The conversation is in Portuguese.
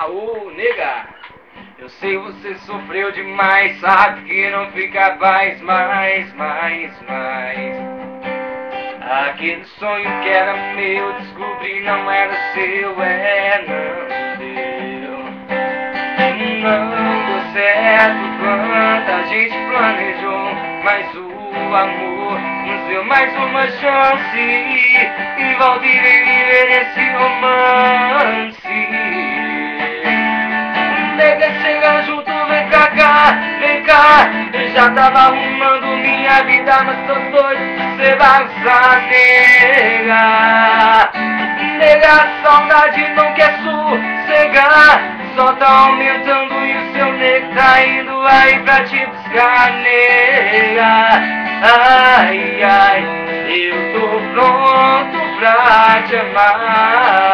Aô, nega, eu sei você sofreu demais, sabe que não fica mais. Aquele sonho que era meu, descobri não era seu, não deu. Não deu certo quanto a gente planejou, mas o amor nos deu mais uma chance e volta e vem viver esse romance. Nega, chega junto, vem pra cá, vem cá. Eu já tava arrumando minha vida, mas tô doido pra você bagunçar, nega. Nega, a saudade não quer sossegar, só tá aumentando e o seu nego tá indo aí pra te buscar, nega. Ai, ai, eu tô pronto pra te amar.